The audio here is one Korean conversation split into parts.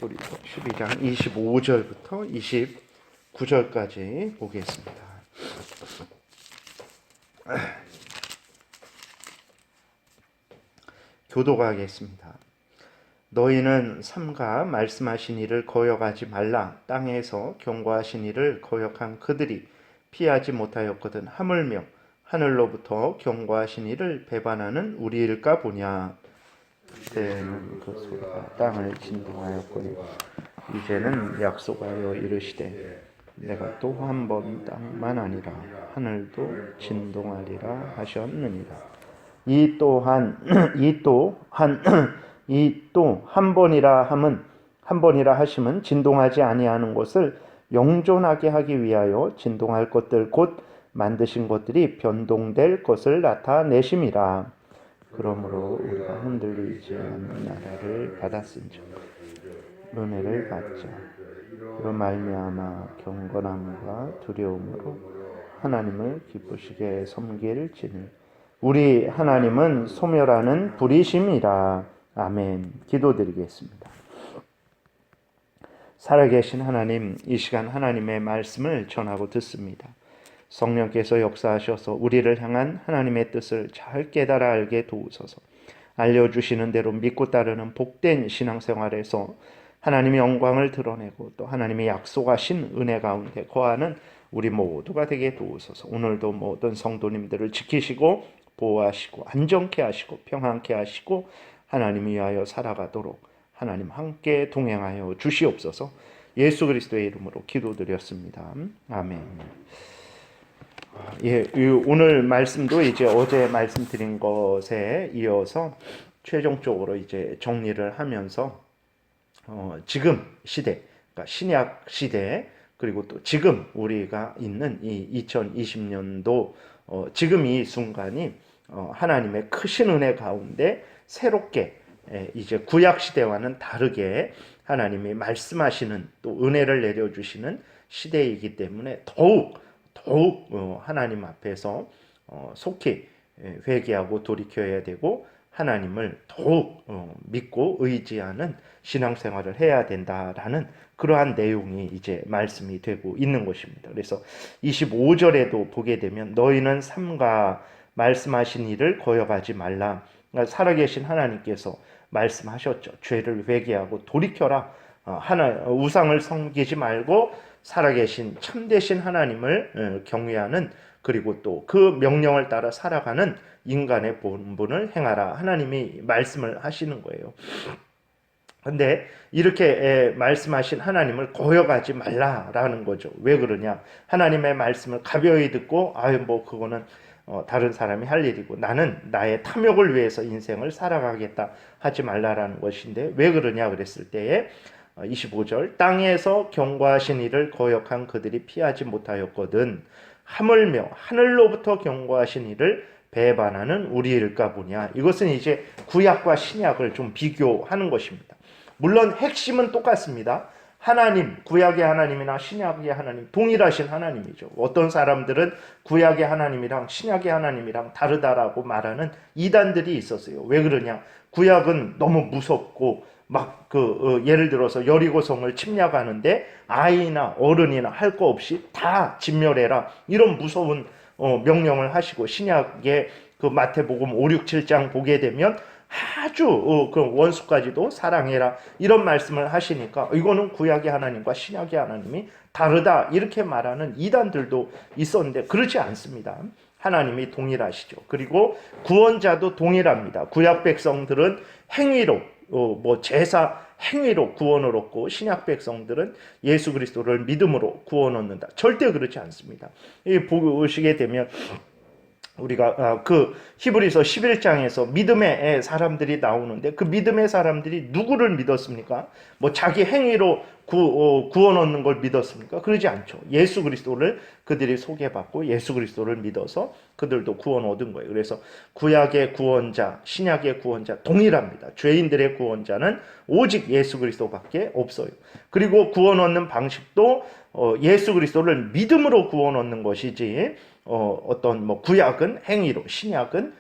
우리 12장 25절부터 29절까지 보겠습니다. 교도하겠습니다. 너희는 삼가 말씀하신 이를 거역하지 말라. 땅에서 경고하신 이를 거역한 그들이 피하지 못하였거든. 하물며 하늘로부터 경고하신 이를 배반하는 우리일까 보냐. 그때는 그 소리가 땅을 진동하였거니 이제는 약속하여 이르시되 내가 또 한 번 땅만 아니라 하늘도 진동하리라 하셨느니라. 이 또 한 번이라 하심은 진동하지 아니하는 것을 영존하게 하기 위하여 진동할 것들 곧 만드신 것들이 변동될 것을 나타내심이라. 그러므로 우리가 흔들리지 않는 나라를 받았은즉 은혜를 받자. 그로 말미암아 경건함과 두려움으로 하나님을 기쁘시게 섬길지니 우리 하나님은 소멸하는 불이심이라. 아멘. 기도드리겠습니다. 살아계신 하나님, 이 시간 하나님의 말씀을 전하고 듣습니다. 성령께서 역사하셔서 우리를 향한 하나님의 뜻을 잘 깨달아 알게 도우소서. 알려주시는 대로 믿고 따르는 복된 신앙생활에서 하나님의 영광을 드러내고 또 하나님의 약속하신 은혜 가운데 거하는 우리 모두가 되게 도우소서. 오늘도 모든 성도님들을 지키시고 보호하시고 안전케 하시고 평안케 하시고 하나님 위하여 살아가도록 하나님 함께 동행하여 주시옵소서. 예수 그리스도의 이름으로 기도드렸습니다. 아멘. 오늘 말씀도 이제 어제 말씀드린 것에 이어서 최종적으로 이제 정리를 하면서 지금 시대, 그러니까 신약 시대, 그리고 또 지금 우리가 있는 이 2020년도 지금 이 순간이 하나님의 크신 은혜 가운데 새롭게 이제 구약 시대와는 다르게 하나님이 말씀하시는 또 은혜를 내려주시는 시대이기 때문에 더욱 하나님 앞에서 속히 회개하고 돌이켜야 되고 하나님을 더욱 믿고 의지하는 신앙생활을 해야 된다라는 그러한 내용이 이제 말씀이 되고 있는 것입니다. 그래서 25절에도 보게 되면 너희는 삼가 말씀하신 이를 거역하지 말라. 그러니까 살아계신 하나님께서 말씀하셨죠. 죄를 회개하고 돌이켜라. 우상을 섬기지 말고 살아계신 참되신 하나님을 경외하는, 그리고 또 그 명령을 따라 살아가는 인간의 본분을 행하라. 하나님이 말씀을 하시는 거예요. 근데 이렇게 말씀하신 하나님을 거역하지 말라라는 거죠. 왜 그러냐? 하나님의 말씀을 가벼이 듣고 그거는 다른 사람이 할 일이고 나는 나의 탐욕을 위해서 인생을 살아가겠다 하지 말라라는 것인데, 왜 그러냐 그랬을 때에 25절 땅에서 경고하신 이를 거역한 그들이 피하지 못하였거든. 하물며 하늘로부터 경고하신 이를 배반하는 우리일까 보냐. 이것은 이제 구약과 신약을 좀 비교하는 것입니다. 물론 핵심은 똑같습니다. 하나님, 구약의 하나님이나 신약의 하나님 동일하신 하나님이죠. 어떤 사람들은 구약의 하나님이랑 신약의 하나님이랑 다르다라고 말하는 이단들이 있었어요. 왜 그러냐? 구약은 너무 무섭고 예를 들어서 여리고성을 침략하는데 아이나 어른이나 할 거 없이 다 진멸해라, 이런 무서운 명령을 하시고, 신약의 그 마태복음 5, 6, 7장 보게 되면 아주 그 원수까지도 사랑해라 이런 말씀을 하시니까 이거는 구약의 하나님과 신약의 하나님이 다르다 이렇게 말하는 이단들도 있었는데 그렇지 않습니다. 하나님이 동일하시죠. 그리고 구원자도 동일합니다. 구약 백성들은 행위로 제사 행위로 구원을 얻고 신약 백성들은 예수 그리스도를 믿음으로 구원 얻는다. 절대 그렇지 않습니다. 보시게 되면 우리가 그 히브리서 11장에서 믿음의 사람들이 나오는데 그 믿음의 사람들이 누구를 믿었습니까? 자기 행위로 구원 얻는 걸 믿었습니까? 그러지 않죠. 예수 그리스도를 그들이 소개받고 예수 그리스도를 믿어서 그들도 구원 얻은 거예요. 그래서 구약의 구원자, 신약의 구원자 동일합니다. 죄인들의 구원자는 오직 예수 그리스도밖에 없어요. 그리고 구원 얻는 방식도 예수 그리스도를 믿음으로 구원 얻는 것이지 구약은 행위로, 신약은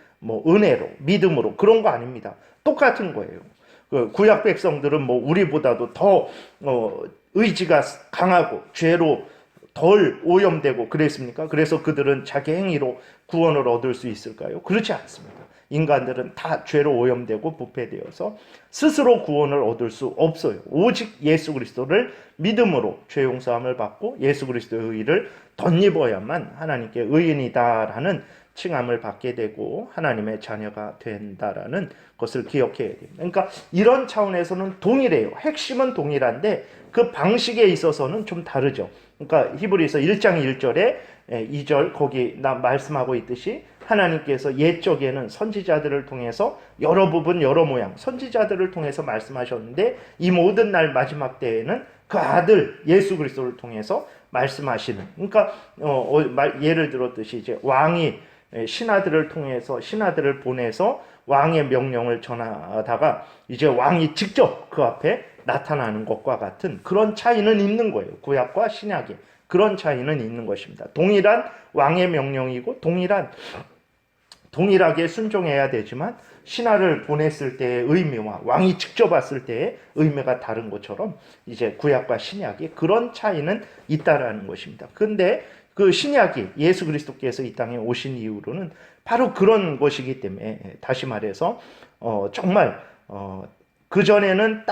은혜로, 믿음으로 그런 거 아닙니다. 똑같은 거예요. 그 구약 백성들은 뭐 우리보다도 더 의지가 강하고 죄로 덜 오염되고 그랬습니까? 그래서 그들은 자기 행위로 구원을 얻을 수 있을까요? 그렇지 않습니다. 인간들은 다 죄로 오염되고 부패되어서 스스로 구원을 얻을 수 없어요. 오직 예수 그리스도를 믿음으로 죄 용서함을 받고 예수 그리스도의 의를 덧입어야만 하나님께 의인이다라는 칭함을 받게 되고 하나님의 자녀가 된다라는 것을 기억해야 됩니다. 그러니까 이런 차원에서는 동일해요. 핵심은 동일한데 그 방식에 있어서는 좀 다르죠. 그러니까 히브리서 1장 1절에 2절 거기 말씀하고 있듯이 하나님께서 옛적에는 선지자들을 통해서 여러 부분 여러 모양 선지자들을 통해서 말씀하셨는데 이 모든 날 마지막 때에는 그 아들 예수 그리스도를 통해서 말씀하시는, 그러니까 예를 들었듯이 이제 왕이 신하들을 통해서 신하들을 보내서 왕의 명령을 전하다가 이제 왕이 직접 그 앞에 나타나는 것과 같은 그런 차이는 있는 거예요. 구약과 신약에 그런 차이는 있는 것입니다. 동일한 왕의 명령이고 동일하게 순종해야 되지만 신하를 보냈을 때의 의미와 왕이 직접 왔을 때의 의미가 다른 것처럼 이제 구약과 신약이 그런 차이는 있다라는 것입니다. 근데 그 신약이 예수 그리스도께서 이 땅에 오신 이후로는 바로 그런 것이기 때문에 다시 말해서 정말 그전에는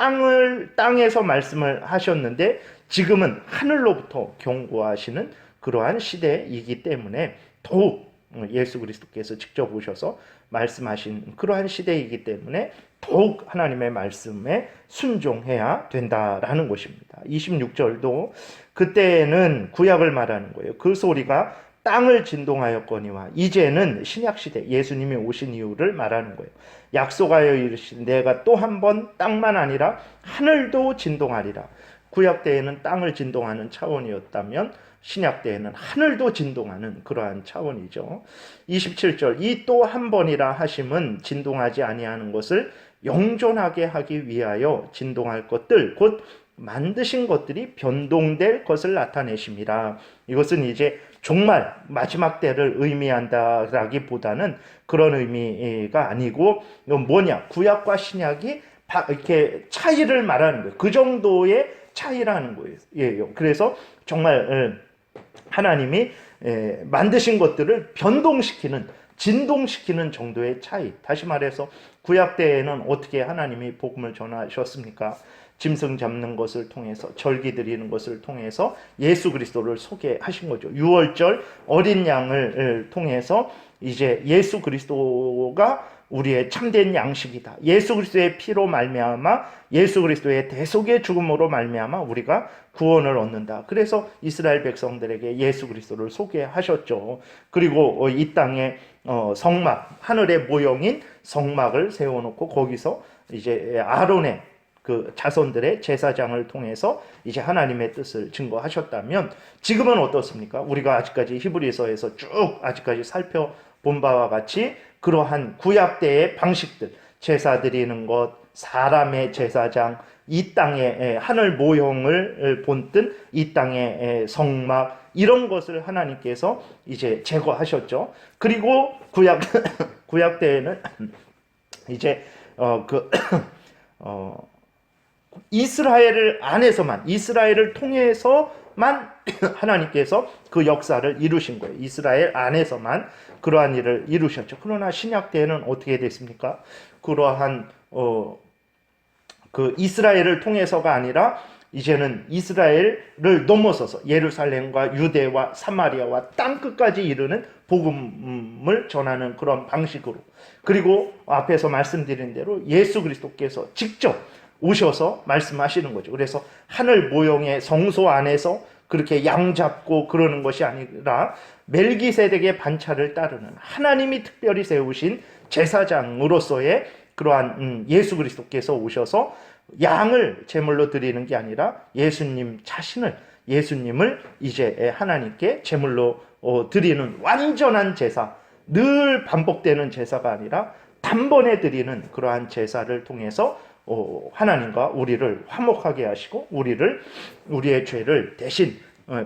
땅에서 말씀을 하셨는데 지금은 하늘로부터 경고하시는 그러한 시대이기 때문에 더욱 예수 그리스도께서 직접 오셔서 말씀하신 그러한 시대이기 때문에 더욱 하나님의 말씀에 순종해야 된다라는 것입니다. 26절도 그때는 구약을 말하는 거예요. 그 소리가 땅을 진동하였거니와 이제는 신약시대 예수님이 오신 이유를 말하는 거예요. 약속하여 이르신 내가 또 한 번 땅만 아니라 하늘도 진동하리라. 구약 때에는 땅을 진동하는 차원이었다면 신약 때에는 하늘도 진동하는 그러한 차원이죠. 27절 이 또 한 번이라 하심은 진동하지 아니하는 것을 영존하게 하기 위하여 진동할 것들 곧 만드신 것들이 변동될 것을 나타내심이라. 이것은 이제 정말 마지막 때를 의미한다라기보다는 그런 의미가 아니고 이건 뭐냐? 구약과 신약이 이렇게 차이를 말하는 거예요. 그 정도의 차이라는 거예요. 그래서 정말 하나님이 만드신 것들을 변동시키는 진동시키는 정도의 차이. 다시 말해서 구약 때에는 어떻게 하나님이 복음을 전하셨습니까? 짐승 잡는 것을 통해서 절기 드리는 것을 통해서 예수 그리스도를 소개하신 거죠. 유월절 어린 양을 통해서 이제 예수 그리스도가 우리의 참된 양식이다. 예수 그리스도의 피로 말미암아 예수 그리스도의 대속의 죽음으로 말미암아 우리가 구원을 얻는다. 그래서 이스라엘 백성들에게 예수 그리스도를 소개하셨죠. 그리고 이 땅에 성막, 하늘의 모형인 성막을 세워놓고 거기서 이제 아론의 그 자손들의 제사장을 통해서 이제 하나님의 뜻을 증거하셨다면 지금은 어떻습니까? 우리가 아직까지 히브리서에서 쭉 아직까지 살펴본 바와 같이 그러한 구약 때의 방식들, 제사 드리는 것, 사람의 제사장, 이 땅의 하늘 모형을 본뜬 이 땅의 성막 이런 것을 하나님께서 이제 제거하셨죠. 그리고 구약 때에는 이제 이스라엘을 안에서만 이스라엘을 통해서만 하나님께서 그 역사를 이루신 거예요. 이스라엘 안에서만 그러한 일을 이루셨죠. 그러나 신약 때에는 어떻게 됐습니까? 그러한 그 이스라엘을 통해서가 아니라 이제는 이스라엘을 넘어서서 예루살렘과 유대와 사마리아와 땅끝까지 이르는 복음을 전하는 그런 방식으로, 그리고 앞에서 말씀드린 대로 예수 그리스도께서 직접 오셔서 말씀하시는 거죠. 그래서 하늘 모형의 성소 안에서 그렇게 양 잡고 그러는 것이 아니라 멜기세덱의 반차를 따르는 하나님이 특별히 세우신 제사장으로서의 그러한 예수 그리스도께서 오셔서 양을 제물로 드리는 게 아니라 예수님을 이제 하나님께 제물로 드리는 완전한 제사, 늘 반복되는 제사가 아니라 단번에 드리는 그러한 제사를 통해서 하나님과 우리를 화목하게 하시고 우리의 죄를 대신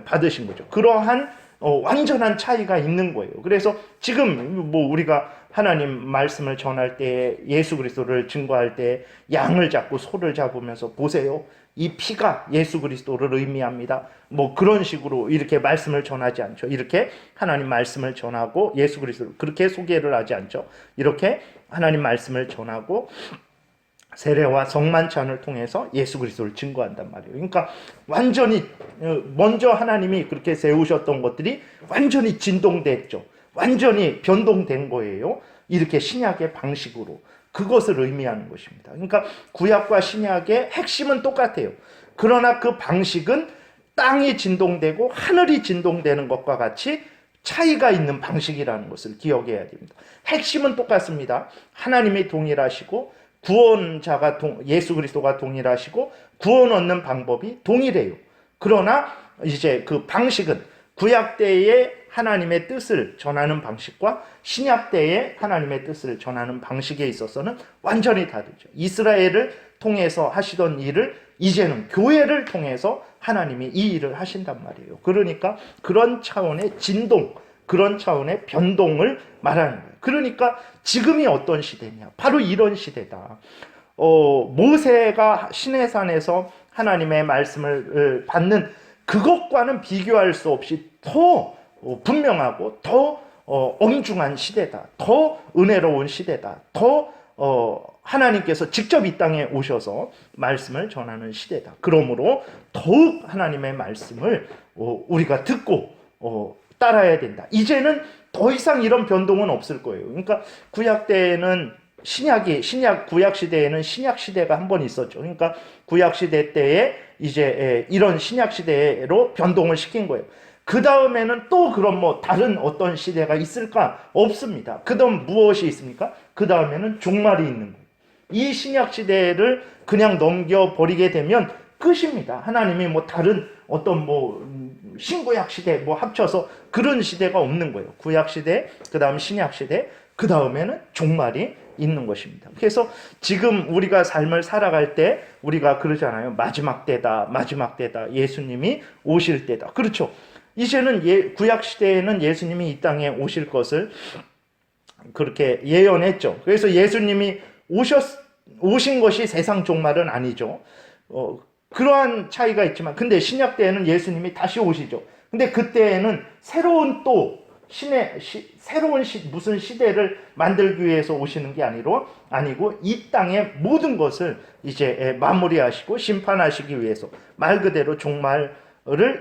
받으신 거죠. 그러한 완전한 차이가 있는 거예요. 그래서 지금 뭐 우리가 하나님 말씀을 전할 때, 예수 그리스도를 증거할 때 양을 잡고 소를 잡으면서 보세요, 이 피가 예수 그리스도를 의미합니다, 뭐 그런 식으로 이렇게 말씀을 전하지 않죠. 이렇게 하나님 말씀을 전하고 예수 그리스도를 그렇게 소개를 하지 않죠. 이렇게 하나님 말씀을 전하고 세례와 성만찬을 통해서 예수 그리스도를 증거한단 말이에요. 그러니까 완전히 먼저 하나님이 그렇게 세우셨던 것들이 완전히 진동됐죠. 완전히 변동된 거예요. 이렇게 신약의 방식으로. 그것을 의미하는 것입니다. 그러니까 구약과 신약의 핵심은 똑같아요. 그러나 그 방식은 땅이 진동되고 하늘이 진동되는 것과 같이 차이가 있는 방식이라는 것을 기억해야 됩니다. 핵심은 똑같습니다. 하나님이 동일하시고 구원자가 예수 그리스도가 동일하시고 구원 얻는 방법이 동일해요. 그러나 이제 그 방식은 구약 때의 하나님의 뜻을 전하는 방식과 신약 때의 하나님의 뜻을 전하는 방식에 있어서는 완전히 다르죠. 이스라엘을 통해서 하시던 일을 이제는 교회를 통해서 하나님이 이 일을 하신단 말이에요. 그러니까 그런 차원의 진동, 그런 차원의 변동을 말하는 거예요. 그러니까 지금이 어떤 시대냐? 바로 이런 시대다. 모세가 시내산에서 하나님의 말씀을 받는 그것과는 비교할 수 없이 더 분명하고 더 엄중한 시대다. 더 은혜로운 시대다. 더 하나님께서 직접 이 땅에 오셔서 말씀을 전하는 시대다. 그러므로 더욱 하나님의 말씀을 우리가 듣고 따라야 된다. 이제는 더 이상 이런 변동은 없을 거예요. 그러니까 구약 때에는 구약 시대에는 신약 시대가 한 번 있었죠. 그러니까 구약 시대 때에 이제 이런 신약 시대로 변동을 시킨 거예요. 그 다음에는 또 그럼 뭐 다른 어떤 시대가 있을까? 없습니다. 그 다음 무엇이 있습니까? 그 다음에는 종말이 있는 거예요. 이 신약 시대를 그냥 넘겨버리게 되면 끝입니다. 하나님이 뭐 다른 어떤 뭐 신구약 시대 뭐 합쳐서 그런 시대가 없는 거예요. 구약 시대, 그 다음 신약 시대, 그 다음에는 종말이 있는 것입니다. 그래서 지금 우리가 삶을 살아갈 때 우리가 그러잖아요. 마지막 때다, 마지막 때다. 예수님이 오실 때다. 그렇죠. 이제는 구약 시대에는 예수님이 이 땅에 오실 것을 그렇게 예언했죠. 그래서 예수님이 오신 것이 세상 종말은 아니죠. 그러한 차이가 있지만, 근데 신약 때에는 예수님이 다시 오시죠. 근데 그때에는 새로운 또 무슨 시대를 만들기 위해서 오시는 게 아니고 이 땅의 모든 것을 이제 마무리하시고 심판하시기 위해서, 말 그대로 종말을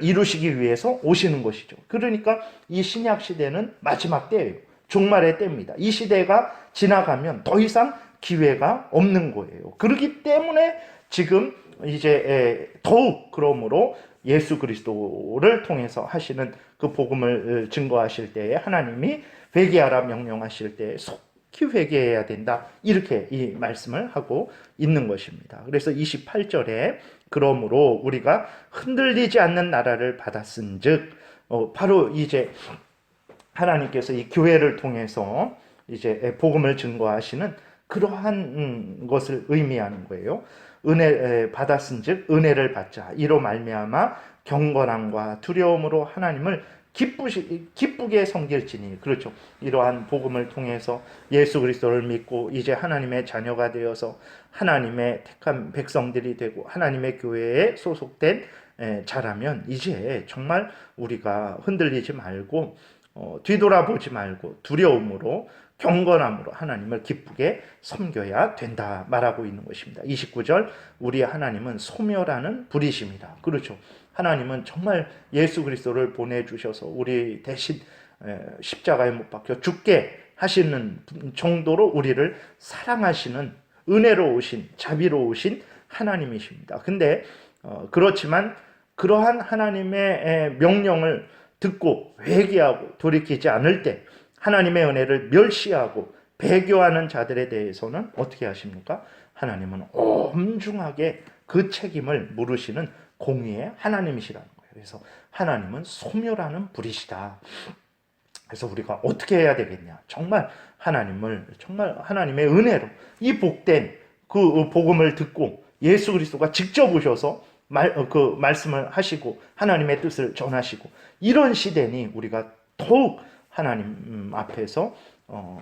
이루시기 위해서 오시는 것이죠. 그러니까 이 신약 시대는 마지막 때예요. 종말의 때입니다. 이 시대가 지나가면 더 이상 기회가 없는 거예요. 그렇기 때문에 지금 이제 더욱 그러므로 예수 그리스도를 통해서 하시는 그 복음을 증거하실 때에 하나님이 회개하라 명령하실 때 속히 회개해야 된다. 이렇게 이 말씀을 하고 있는 것입니다. 그래서 28절에 그러므로 우리가 흔들리지 않는 나라를 받았은즉, 바로 이제 하나님께서 이 교회를 통해서 이제 복음을 증거하시는 그러한 것을 의미하는 거예요. 은혜 받았은즉 은혜를 받자. 이로 말미암아 경건함과 두려움으로 하나님을 기쁘게 섬길지니. 그렇죠. 이러한 복음을 통해서 예수 그리스도를 믿고 이제 하나님의 자녀가 되어서 하나님의 택한 백성들이 되고 하나님의 교회에 소속된 자라면 이제 정말 우리가 흔들리지 말고 뒤돌아보지 말고 두려움으로 경건함으로 하나님을 기쁘게 섬겨야 된다 말하고 있는 것입니다. 29절, 우리 하나님은 소멸하는 불이십니다. 그렇죠. 하나님은 정말 예수 그리스도를 보내주셔서 우리 대신 십자가에 못 박혀 죽게 하시는 정도로 우리를 사랑하시는 은혜로우신 자비로우신 하나님이십니다. 근데 그렇지만 그러한 하나님의 명령을 듣고 회개하고 돌이키지 않을 때 하나님의 은혜를 멸시하고 배교하는 자들에 대해서는 어떻게 하십니까? 하나님은 엄중하게 그 책임을 물으시는 공의의 하나님이시라는 거예요. 그래서 하나님은 소멸하는 불이시다. 그래서 우리가 어떻게 해야 되겠냐? 정말 하나님의 은혜로 이 복된 그 복음을 듣고 예수 그리스도가 직접 오셔서 그 말씀을 하시고 하나님의 뜻을 전하시고, 이런 시대니 우리가 더욱 하나님 앞에서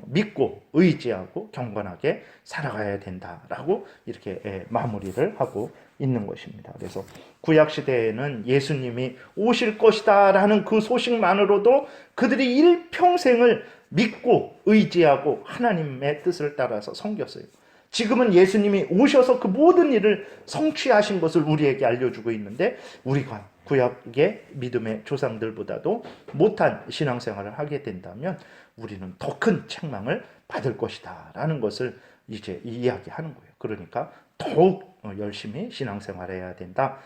믿고 의지하고 경건하게 살아가야 된다라고 이렇게 마무리를 하고 있는 것입니다. 그래서 구약 시대에는 예수님이 오실 것이다라는 그 소식만으로도 그들이 일평생을 믿고 의지하고 하나님의 뜻을 따라서 섬겼어요. 지금은 예수님이 오셔서 그 모든 일을 성취하신 것을 우리에게 알려주고 있는데 우리가 구약의 믿음의 조상들보다도 못한 신앙생활을 하게 된다면 우리는 더 큰 책망을 받을 것이다 라는 것을 이제 이야기하는 거예요. 그러니까 더욱 열심히 신앙생활해야 된다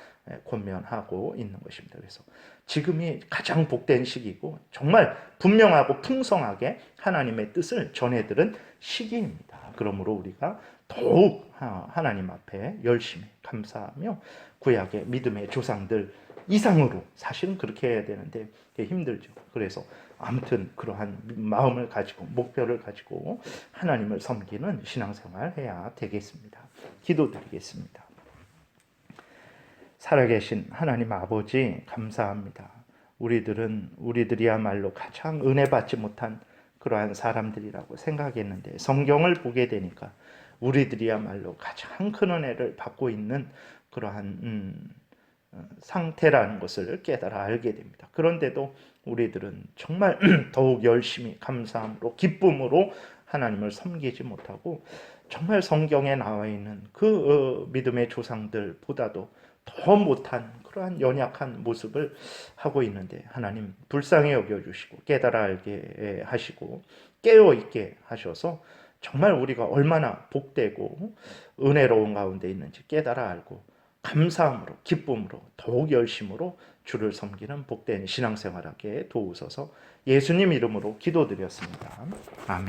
권면하고 있는 것입니다. 그래서 지금이 가장 복된 시기고 정말 분명하고 풍성하게 하나님의 뜻을 전해들은 시기입니다. 그러므로 우리가 더욱 하나님 앞에 열심히 감사하며 구약의 믿음의 조상들 이상으로 사실은 그렇게 해야 되는데 힘들죠. 그래서 아무튼 그러한 마음을 가지고 목표를 가지고 하나님을 섬기는 신앙생활 해야 되겠습니다. 기도드리겠습니다. 살아계신 하나님 아버지 감사합니다. 우리들이야말로 가장 은혜 받지 못한 그러한 사람들이라고 생각했는데 성경을 보게 되니까 우리들이야말로 가장 큰 은혜를 받고 있는 그러한 상태라는 것을 깨달아 알게 됩니다. 그런데도 우리들은 정말 더욱 열심히 감사함으로 기쁨으로 하나님을 섬기지 못하고 정말 성경에 나와 있는 그 믿음의 조상들보다도 더 못한 그러한 연약한 모습을 하고 있는데 하나님 불쌍히 여겨주시고 깨달아 알게 하시고 깨어있게 하셔서 정말 우리가 얼마나 복되고 은혜로운 가운데 있는지 깨달아 알고 감사함으로 기쁨으로 더욱 열심으로 주를 섬기는 복된 신앙생활하게 도우소서. 예수님 이름으로 기도드렸습니다. 아멘.